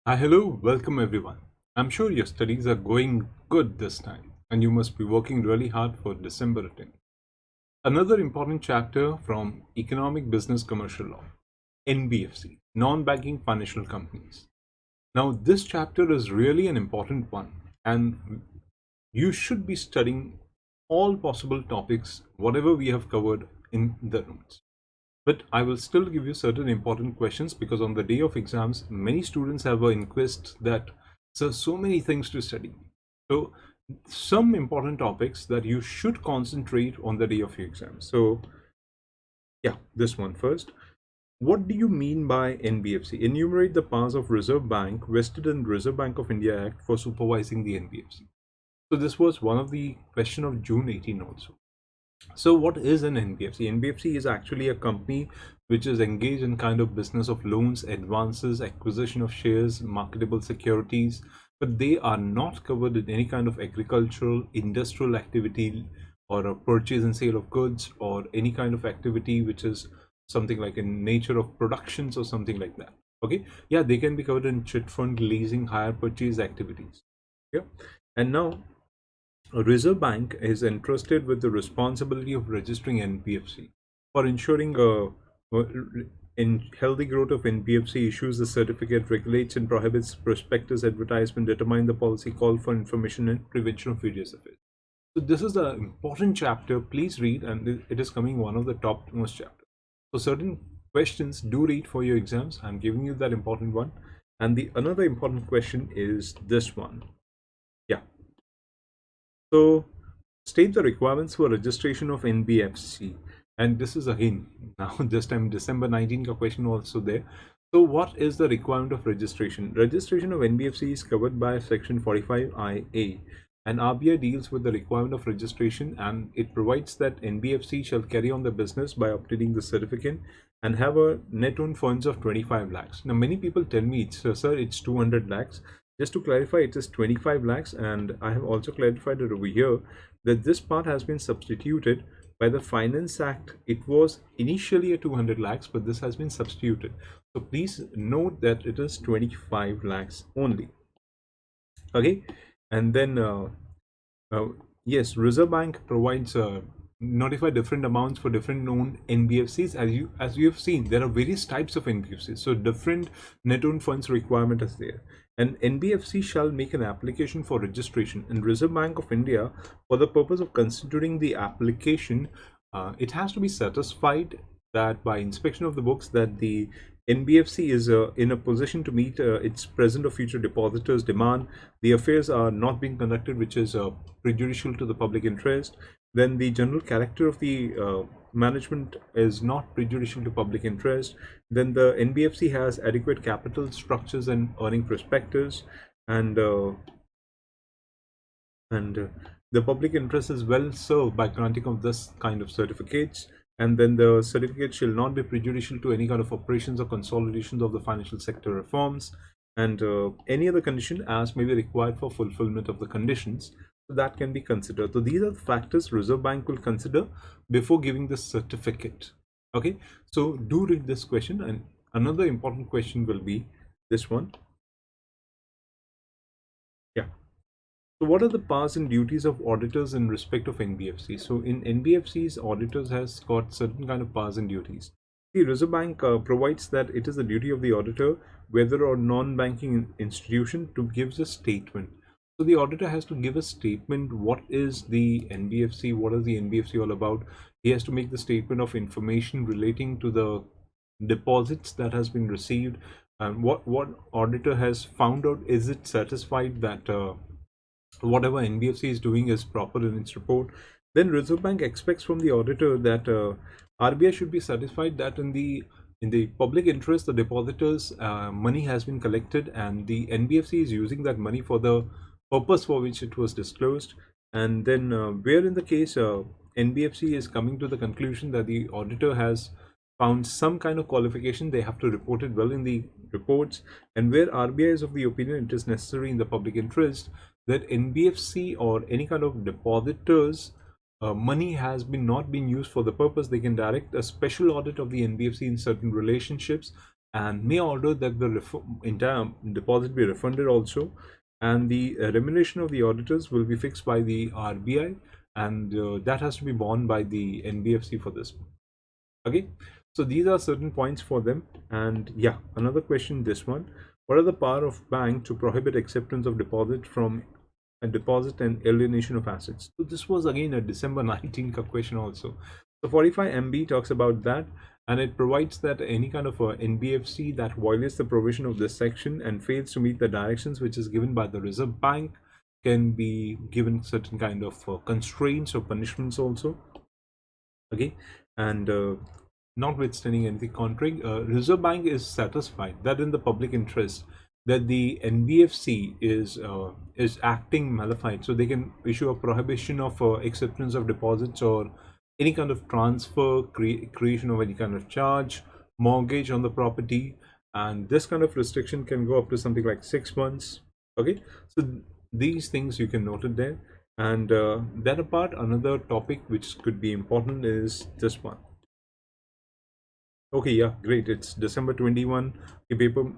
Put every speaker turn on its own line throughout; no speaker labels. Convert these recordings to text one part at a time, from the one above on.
Hello, welcome everyone. I'm sure your studies are going good this time and you must be working really hard for December attempt. Another important chapter from Economic Business Commercial Law, NBFC, non-banking financial companies. Now, this chapter is really an important one and you should be studying all possible topics, whatever we have covered in the notes. But I will still give you certain important questions because on the day of exams, many students have an inquest that so many things to study. So some important topics that you should concentrate on the day of your exam. So yeah, this one first. What do you mean by NBFC? Enumerate the powers of Reserve Bank vested in Reserve Bank of India Act for supervising the NBFC. So this was one of the question of June 18 also. So what is an NBFC? NBFC is actually a company which is engaged in kind of business of loans, advances, acquisition of shares, marketable securities, but they are not covered in any kind of agricultural, industrial activity or a purchase and sale of goods or any kind of activity which is something like in nature of productions or something like that. Okay, yeah, they can be covered in chit fund, leasing, hire purchase activities. Yeah, and now a Reserve Bank is entrusted with the responsibility of registering NBFC for ensuring in healthy growth of NBFC, issues the certificate, regulates and prohibits prospectus advertisement, determine the policy, call for information and prevention of various affairs. So this is the important chapter. Please read, and it is coming one of the topmost chapters. So certain questions do read for your exams. I'm giving you that important one, and the another important question is this one. Yeah. So state the requirements for registration of NBFC. And this is a hint. Now this time December 19 ka question also there. So what is the requirement of registration? Registration of NBFC is covered by section 45IA, and RBI deals with the requirement of registration, and it provides that NBFC shall carry on the business by obtaining the certificate and have a net owned funds of 25 lakhs. Now many people tell me it's sir, it's 200 lakhs. Just to clarify, it is 25 lakhs, and I have also clarified it over here that this part has been substituted by the Finance Act. It was initially a 200 lakhs, but this has been substituted. So please note that it is 25 lakhs only. Okay, and then yes, Reserve Bank provides notify different amounts for different known NBFCs. As you have seen, there are various types of NBFCs, so different net owned funds requirement is there. And NBFC shall make an application for registration in Reserve Bank of India. For the purpose of considering the application, it has to be satisfied that by inspection of the books that the NBFC is in a position to meet its present or future depositors' demand. The affairs are not being conducted which is prejudicial to the public interest. Then the general character of the management is not prejudicial to public interest. Then the NBFC has adequate capital structures and earning prospectus, and the public interest is well served by granting of this kind of certificates. And then the certificate shall not be prejudicial to any kind of operations or consolidations of the financial sector reforms, and any other condition as may be required for fulfillment of the conditions. So that can be considered. So these are the factors Reserve Bank will consider before giving the certificate. Okay, so do read this question, and another important question will be this one. Yeah. So what are the powers and duties of auditors in respect of NBFC? So in NBFCs, auditors has got certain kind of powers and duties. The Reserve Bank provides that it is the duty of the auditor, whether or non-banking institution, to give a statement. So the auditor has to give a statement. What is the NBFC? What is the NBFC all about? He has to make the statement of information relating to the deposits that has been received, and what auditor has found out. Is it satisfied that whatever NBFC is doing is proper in its report? Then Reserve Bank expects from the auditor that RBI should be satisfied that in the public interest, the depositors' money has been collected, and the NBFC is using that money for the purpose for which it was disclosed. And then where in the case NBFC is coming to the conclusion that the auditor has found some kind of qualification, they have to report it well in the reports. And where RBI is of the opinion it is necessary in the public interest that NBFC or any kind of depositors money has been not been used for the purpose, they can direct a special audit of the NBFC in certain relationships, and may order that the entire deposit be refunded also, and the remuneration of the auditors will be fixed by the RBI, and that has to be borne by the NBFC for this. Okay, so these are certain points for them. And yeah, another question, this one: what are the power of bank to prohibit acceptance of deposit from a deposit and alienation of assets? So this was again a December 19th question also. So 45 MB talks about that, and it provides that any kind of a NBFC that violates the provision of this section and fails to meet the directions which is given by the Reserve Bank can be given certain kind of constraints or punishments also. Okay, and notwithstanding anything contrary, Reserve Bank is satisfied that in the public interest that the NBFC is acting malified, so they can issue a prohibition of acceptance of deposits or any kind of transfer, creation of any kind of charge, mortgage on the property, and this kind of restriction can go up to something like 6 months. Okay, so these things you can note it there. And that apart, another topic which could be important is this one. Okay, yeah, great. It's December 21. The paper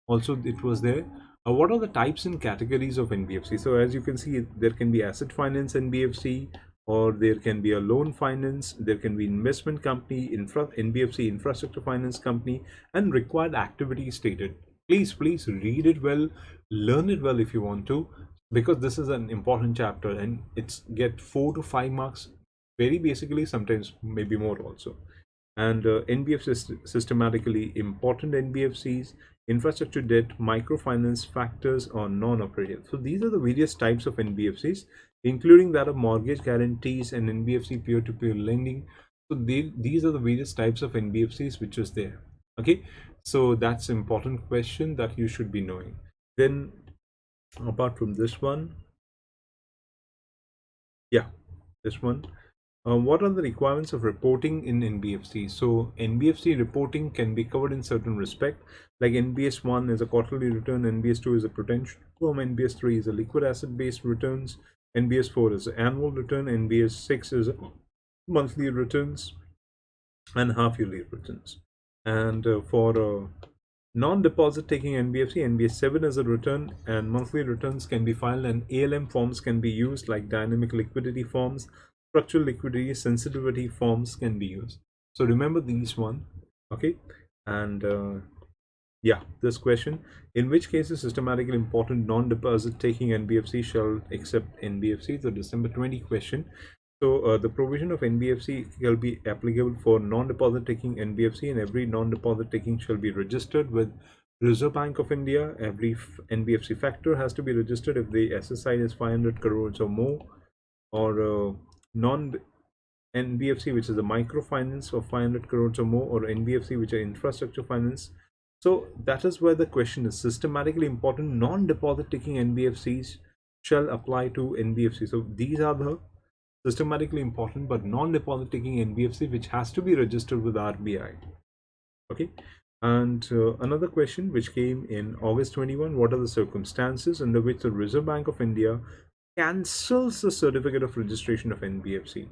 also it was there. What are the types and categories of NBFC? So as you can see, there can be asset finance NBFC, or there can be a loan finance, there can be investment company, NBFC infrastructure finance company, and required activity stated. Please read it well, learn it well if you want to, because this is an important chapter and it's get 4 to 5 marks very basically, sometimes maybe more also. And NBFC systematically important NBFCs, infrastructure debt, microfinance, factors or non-operative. So these are the various types of NBFCs, including that of mortgage guarantees and NBFC peer-to-peer lending. So these are the various types of NBFCs which is there. Okay, so that's an important question that you should be knowing. Then apart from this one, yeah, this one, what are the requirements of reporting in NBFC? So NBFC reporting can be covered in certain respect, like NBS 1 is a quarterly return, NBS 2 is a potential firm, NBS 3 is a liquid asset based returns, NBS 4 is an annual return, NBS 6 is monthly returns and half yearly returns. And for non-deposit taking NBFC, NBS 7 as a return, and monthly returns can be filed, and ALM forms can be used, like dynamic liquidity forms, structural liquidity, sensitivity forms can be used. So remember these one. Okay, and yeah, this question: in which cases systematically important non-deposit taking NBFC shall accept NBFC? The December 20 question. So the provision of NBFC shall be applicable for non-deposit taking NBFC, and every non-deposit taking shall be registered with Reserve Bank of India. Every NBFC factor has to be registered if the SSI is 500 crores or more, or non-NBFC which is a microfinance of 500 crores or more, or NBFC which are infrastructure finance. So that is where the question is: systematically important non-deposit taking NBFCs shall apply to NBFC. So these are the systematically important but non-deposit taking NBFC which has to be registered with RBI. Okay, and another question which came in August 21: what are the circumstances under which the Reserve Bank of India cancels the certificate of registration of NBFC?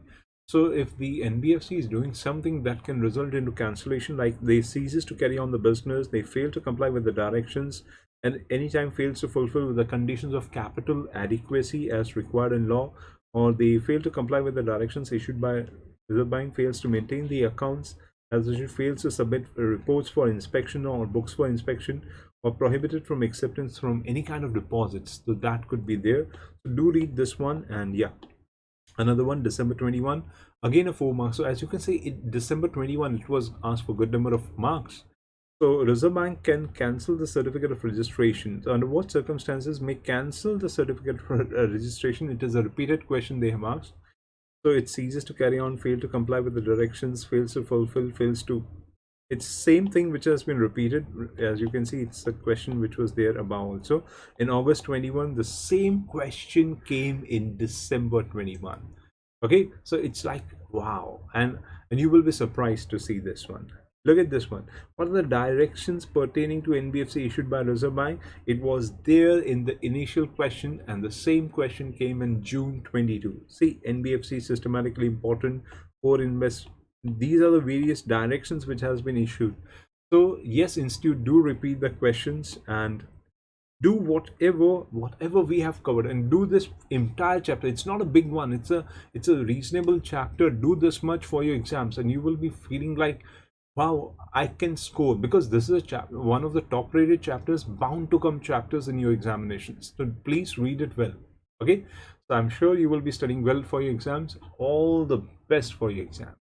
So if the NBFC is doing something that can result into cancellation, like they ceases to carry on the business, they fail to comply with the directions, and anytime fails to fulfill the conditions of capital adequacy as required in law, or they fail to comply with the directions issued by Reserve Bank, fails to maintain the accounts as it fails to submit reports for inspection or books for inspection, or prohibited from acceptance from any kind of deposits. So that could be there. So do read this one. And yeah, another one, December 21, again a 4 marks. So as you can see, in December 21 it was asked for good number of marks. So Reserve Bank can cancel the certificate of registration. So under what circumstances may cancel the certificate for registration? It is a repeated question they have asked. So it ceases to carry on, fail to comply with the directions, fails to fulfill, fails to. It's same thing which has been repeated. As you can see, it's a question which was there above also. In August 21, the same question came in December 21. Okay, so it's like wow, and you will be surprised to see this one. Look at this one. What are the directions pertaining to NBFC issued by Reserve Bank? It was there in the initial question, and the same question came in June 22. See, NBFC systematically important for invest. These are the various directions which has been issued. So yes, institute, do repeat the questions and do whatever we have covered, and do this entire chapter. It's not a big one, it's a reasonable chapter. Do this much for your exams and you will be feeling like, wow, I can score, because this is a chapter, one of the top rated chapters, bound to come chapters in your examinations. So please read it well. Okay, so I'm sure you will be studying well for your exams. All the best for your exam.